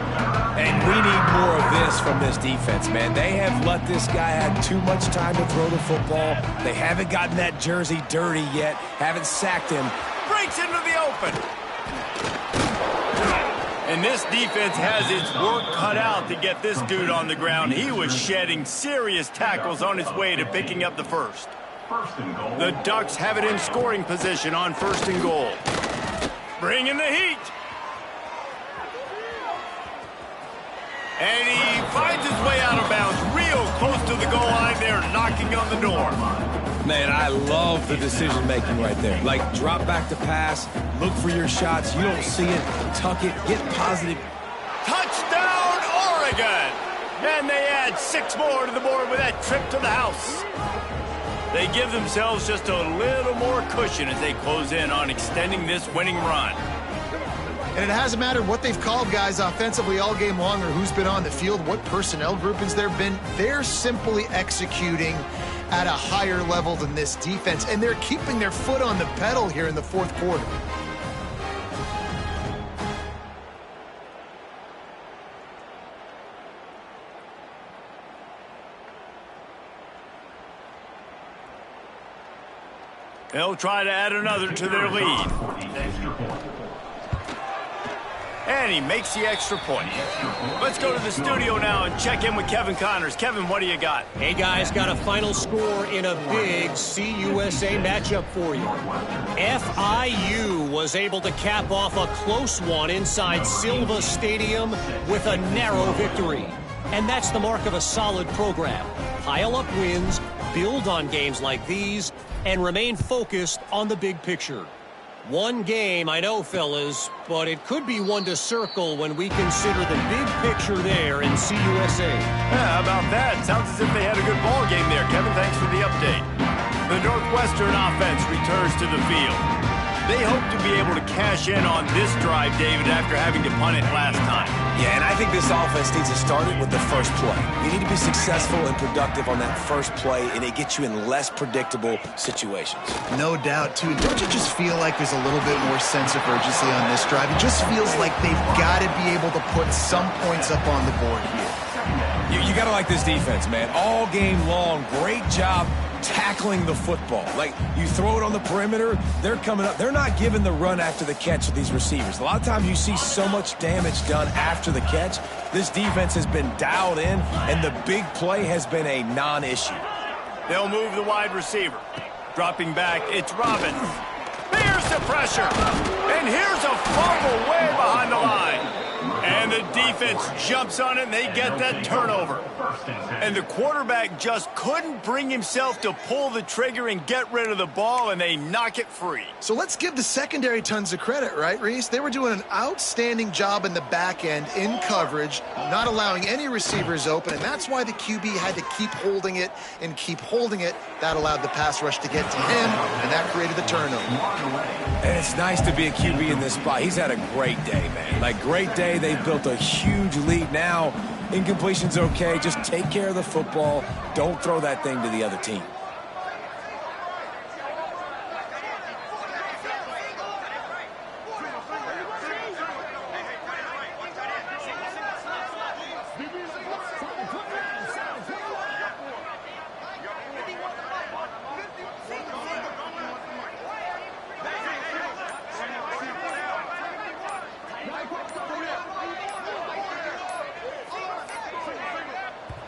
And we need more of this from this defense, man. They have let this guy have too much time to throw the football. They haven't gotten that jersey dirty yet, haven't sacked him. Breaks into the open. And this defense has its work cut out to get this dude on the ground. He was shedding serious tackles on his way to picking up the first. The Ducks have it in scoring position on 1st and goal. Bringing the heat. And he finds his way out of bounds real close to the goal line there, knocking on the door. Man, I love the decision-making right there. Like, drop back to pass, look for your shots. You don't see it, tuck it, get positive. Touchdown, Oregon! And they add 6 more to the board with that trip to the house. They give themselves just a little more cushion as they close in on extending this winning run. And it hasn't mattered what they've called guys offensively all game long or who's been on the field, what personnel groupings there have been. They're simply executing at a higher level than this defense, and they're keeping their foot on the pedal here in the 4th quarter. They'll try to add another to their lead. And he makes the extra point. Let's go to the studio now and check in with Kevin Connors. Kevin, what do you got? Hey, guys, got a final score in a big CUSA matchup for you. FIU was able to cap off a close one inside Silva Stadium with a narrow victory. And that's the mark of a solid program. Pile up wins, build on games like these, and remain focused on the big picture. One game, I know, fellas, but it could be one to circle when we consider the big picture there in CUSA. Yeah, how about that? Sounds as if they had a good ball game there. Kevin, thanks for the update. The Northwestern offense returns to the field. They hope to be able to cash in on this drive, David, after having to punt it last time. Yeah, and I think this offense needs to start it with the first play. You need to be successful and productive on that first play, and it gets you in less predictable situations. No doubt, too. Don't you just feel like there's a little bit more sense of urgency on this drive? It just feels like they've got to be able to put some points up on the board here. You got to like this defense, man. All game long, great job tackling the football. Like, you throw it on the perimeter, they're coming up. They're not giving the run after the catch to these receivers. A lot of times you see so much damage done after the catch. This defense has been dialed in, and the big play has been a non-issue. They'll move the wide receiver. Dropping back, it's Robbins. There's the pressure. And here's a fumble way behind the line. And the defense jumps on it, and they get that turnover. And the quarterback just couldn't bring himself to pull the trigger and get rid of the ball, and they knock it free. So let's give the secondary tons of credit, right, Reese? They were doing an outstanding job in the back end in coverage, not allowing any receivers open, and that's why the QB had to keep holding it and keep holding it. That allowed the pass rush to get to him, and that created the turnover. And it's nice to be a QB in this spot. He's had a great day, man. Like, great day. They've built a huge lead now. Incompletion's okay. Just take care of the football. Don't throw that thing to the other team.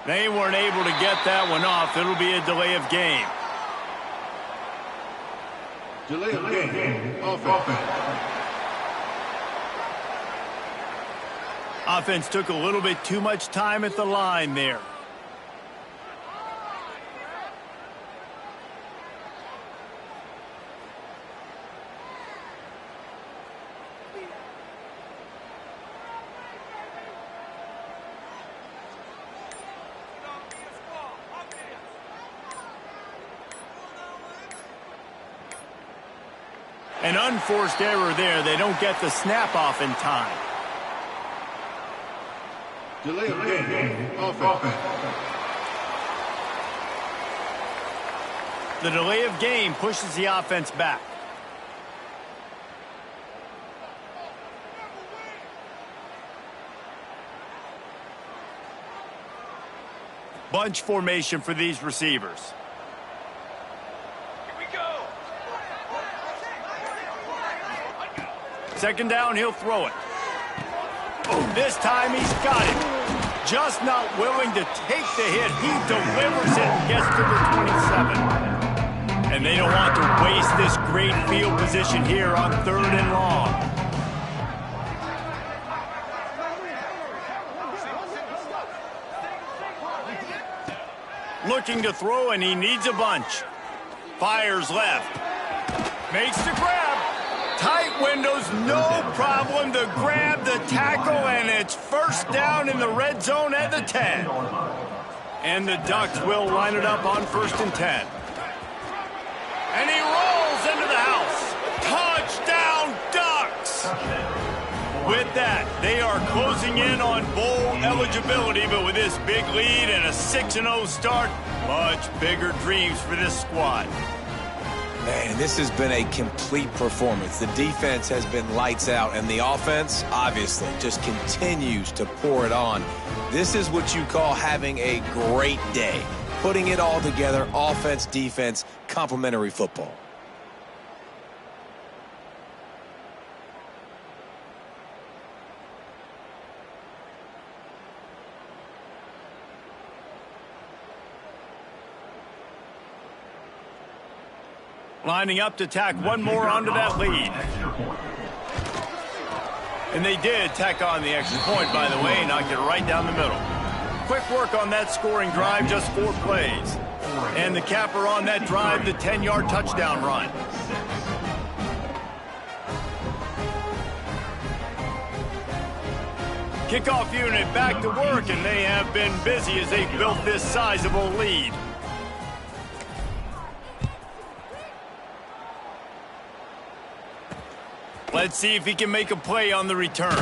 They weren't able to get that one off. It'll be a delay of game. Delay of game. Offense. Offense took a little bit too much time at the line there. An unforced error there. They don't get the snap off in time. Delay of game. Offense. The delay of game pushes the offense back. Bunch formation for these receivers. Here we go. Second down, he'll throw it. Oh, this time he's got it. Just not willing to take the hit. He delivers it and gets to the 27. And they don't want to waste this great field position here on 3rd and long. Looking to throw, and he needs a bunch. Fires left. Makes the grab. Tight windows, no problem to grab the tackle, and it's first down in the red zone at the 10. And the Ducks will line it up on 1st and 10. And he rolls into the house. Touchdown, Ducks! With that, they are closing in on bowl eligibility, but with this big lead and a 6-0 start, much bigger dreams for this squad. Man, this has been a complete performance. The defense has been lights out, and the offense, obviously, just continues to pour it on. This is what you call having a great day. Putting it all together, offense, defense, complementary football. Lining up to tack one more onto that lead. And they did tack on the extra point, by the way, knocked it right down the middle. Quick work on that scoring drive, just 4 plays. And the capper on that drive, the 10-yard touchdown run. Kickoff unit back to work, and they have been busy as they built this sizable lead. Let's see if he can make a play on the return.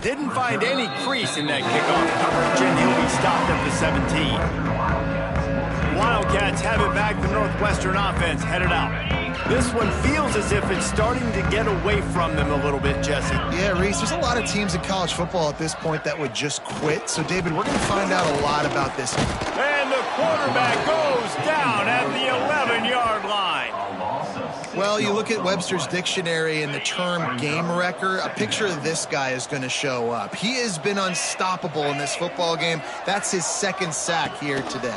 Didn't find any crease in that kickoff coverage, and he'll be stopped at the 17. Wildcats have it back. The Northwestern offense headed out. This one feels as if it's starting to get away from them a little bit, Jesse. Yeah, Reese, there's a lot of teams in college football at this point that would just quit. So, David, we're going to find out a lot about this. And the quarterback goes down at the 11-yard line. Well, you look at Webster's dictionary and the term game wrecker, a picture of this guy is going to show up. He has been unstoppable in this football game. That's his 2nd sack here today.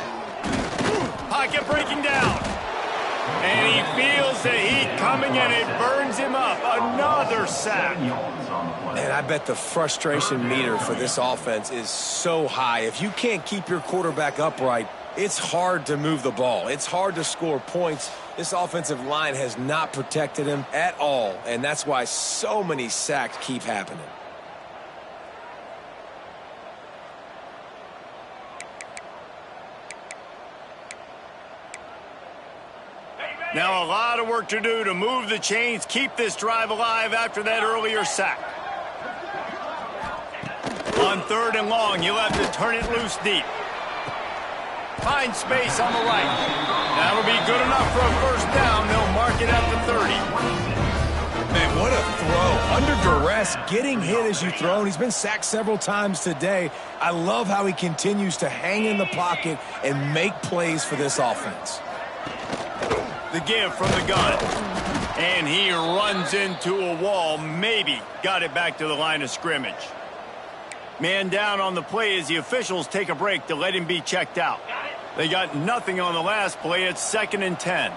Pocket breaking down. And he feels the heat coming, and it burns him up. Another sack. And I bet the frustration meter for this offense is so high. If you can't keep your quarterback upright, it's hard to move the ball. It's hard to score points. This offensive line has not protected him at all, and that's why so many sacks keep happening. Now a lot of work to do to move the chains, keep this drive alive after that earlier sack. On 3rd and long, you'll have to turn it loose deep. Find space on the right. That'll be good enough for a first down. They'll mark it at the 30. Man, what a throw. Under duress, getting hit as you throw. And he's been sacked several times today. I love how he continues to hang in the pocket and make plays for this offense. The give from the gun. And he runs into a wall. Maybe got it back to the line of scrimmage. Man down on the play as the officials take a break to let him be checked out. They got nothing on the last play. It's 2nd and 10.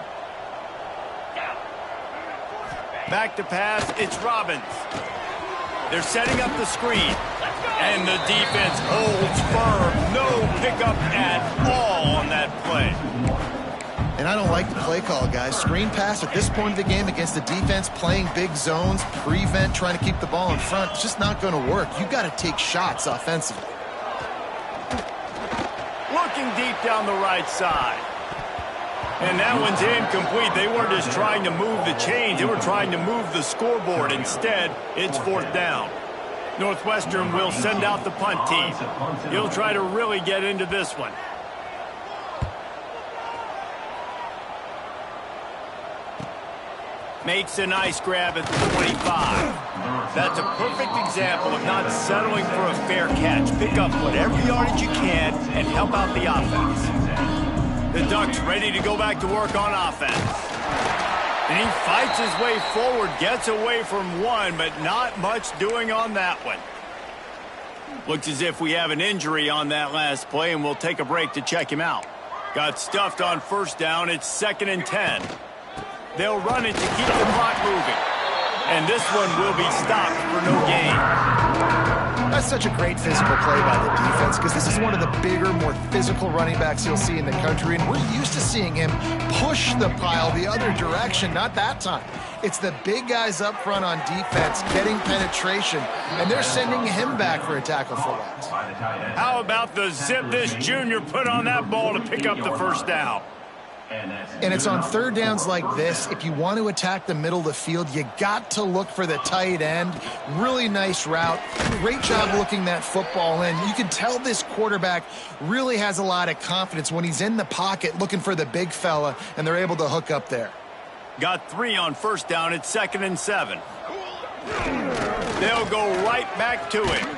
Back to pass. It's Robbins. They're setting up the screen. And the defense holds firm. No pickup at all on that play. And I don't like the play call, guys. Screen pass at this point of the game against the defense playing big zones, prevent, trying to keep the ball in front. It's just not going to work. You got to take shots offensively. Looking deep down the right side. And that one's incomplete. They weren't just trying to move the chains. They were trying to move the scoreboard. Instead, it's 4th down. Northwestern will send out the punt team. He'll try to really get into this one. Makes a nice grab at the 25. That's a perfect example of not settling for a fair catch. Pick up whatever yardage you can and help out the offense. The Ducks ready to go back to work on offense. And he fights his way forward, gets away from one, but not much doing on that one. Looks as if we have an injury on that last play, and we'll take a break to check him out. Got stuffed on 1st down. It's 2nd and 10. They'll run it to keep the clock moving. And this one will be stopped for no gain. That's such a great physical play by the defense because this is one of the bigger, more physical running backs you'll see in the country, and we're used to seeing him push the pile the other direction. Not that time. It's the big guys up front on defense getting penetration, and they're sending him back for a tackle for loss. How about the zip this junior put on that ball to pick up the 1st down? And it's on 3rd downs like this. If you want to attack the middle of the field, you got to look for the tight end. Really nice route. Great job looking that football in. You can tell this quarterback really has a lot of confidence when he's in the pocket looking for the big fella, and they're able to hook up there. Got 3 on 1st down. It's 2nd and 7. They'll go right back to him.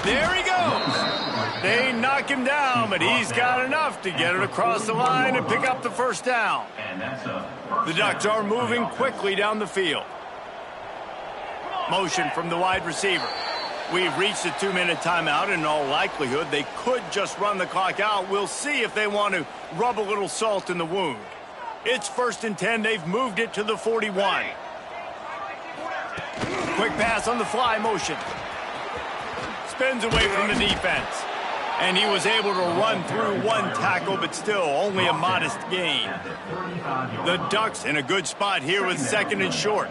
There he goes. They knock him down, but he's got enough to get it across the line and pick up the 1st down. The Ducks are moving quickly down the field. Motion from the wide receiver. We've reached a 2-minute timeout, and in all likelihood, they could just run the clock out. We'll see if they want to rub a little salt in the wound. It's 1st and 10. They've moved it to the 41. Quick pass on the fly motion. Spins away from the defense. And he was able to run through one tackle, but still only a modest gain. The Ducks in a good spot here with 2nd and short.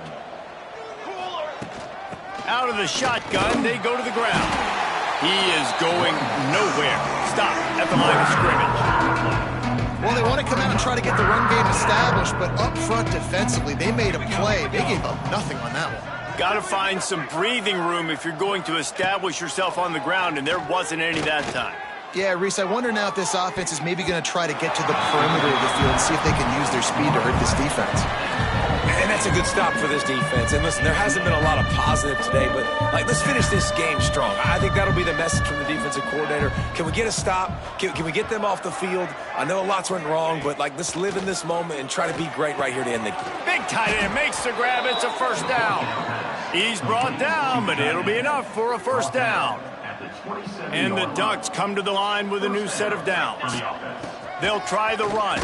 Out of the shotgun, they go to the ground. He is going nowhere. Stop at the line of scrimmage. Well, they want to come out and try to get the run game established, but up front defensively, they made a play. They gave up nothing on that one. Got to find some breathing room if you're going to establish yourself on the ground, and there wasn't any that time. Yeah, Reese, I wonder now if this offense is maybe going to try to get to the perimeter of the field and see if they can use their speed to hurt this defense. And that's a good stop for this defense. And listen, there hasn't been a lot of positive today, but let's finish this game strong. I think that'll be the message from the defensive coordinator. Can we get a stop? Can we get them off the field? I know lots went wrong, but let's live in this moment and try to be great right here to end the game. Big tight end makes the grab. It's a 1st down. He's brought down, but it'll be enough for a 1st down. And the Ducks come to the line with a new set of downs. They'll try the run.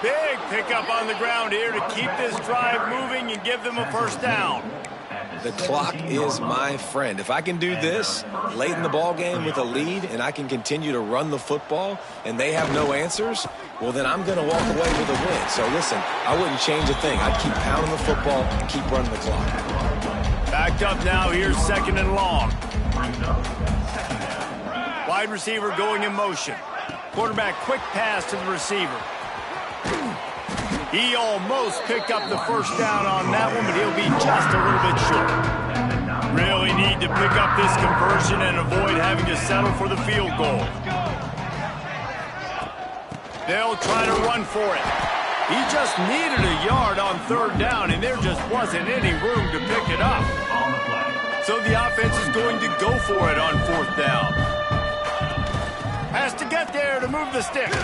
Big pickup on the ground here to keep this drive moving and give them a 1st down. The clock is my friend. If I can do this late in the ball game with a lead and I can continue to run the football and they have no answers, well, then I'm going to walk away with a win. So, listen, I wouldn't change a thing. I'd keep pounding the football and keep running the clock. Backed up now. Here's 2nd and long. Wide receiver going in motion. Quarterback quick pass to the receiver. He almost picked up the 1st down on that one, but he'll be just a little bit short. Really need to pick up this conversion and avoid having to settle for the field goal. They'll try to run for it. He just needed a yard on 3rd down, and there just wasn't any room to pick it up. So the offense is going to go for it on 4th down. Has to get there to move the sticks.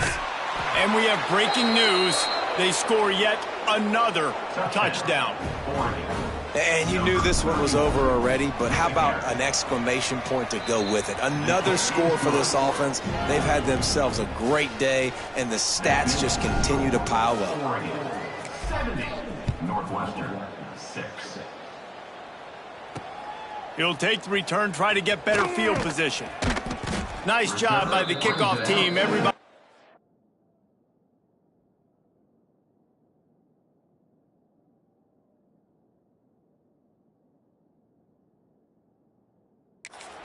And we have breaking news. They score yet another touchdown. And you knew this one was over already, but how about an exclamation point to go with it? Another score for this offense. They've had themselves a great day, and the stats just continue to pile up. 70, Northwestern, 6. He'll take the return, try to get better field position. Nice job by the kickoff team. Everybody.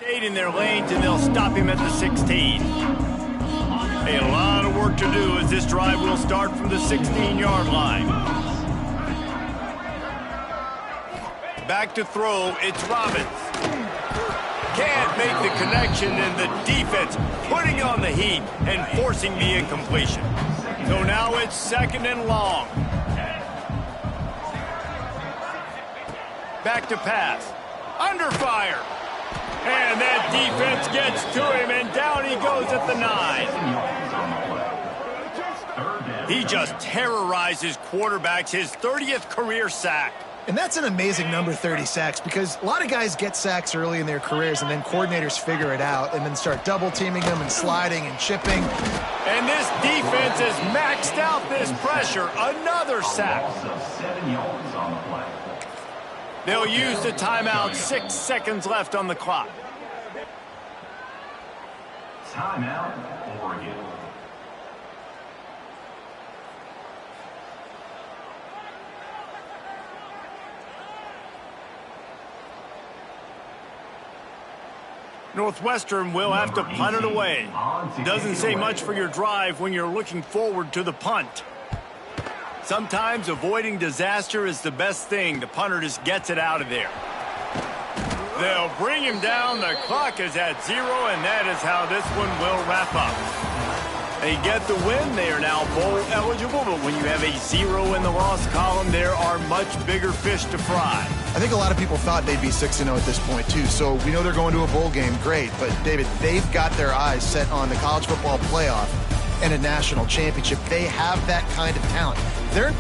Stayed in their lanes, and they'll stop him at the 16. A lot of work to do as this drive will start from the 16-yard line. Back to throw, it's Robbins. Can't make the connection, and the defense putting on the heat and forcing the incompletion. So now it's 2nd and long. Back to pass. Under fire. And that defense gets to him, and down he goes at the 9. He just terrorizes quarterbacks, his 30th career sack. And that's an amazing number, 30 sacks, because a lot of guys get sacks early in their careers, and then coordinators figure it out and then start double-teaming them and sliding and chipping. And this defense has maxed out this pressure. Another sack. They'll use the timeout. 6 seconds left on the clock. Timeout, Oregon. Northwestern will have to punt it away. Doesn't say much for your drive when you're looking forward to the punt. Sometimes avoiding disaster is the best thing. The punter just gets it out of there. They'll bring him down. The clock is at 0, and that is how this one will wrap up. They get the win. They are now bowl eligible, but when you have a 0 in the loss column, there are much bigger fish to fry. I think a lot of people thought they'd be 6-0 at this point, too. So we know they're going to a bowl game. Great. But, David, they've got their eyes set on the college football playoff and a national championship. They have that kind of talent. They're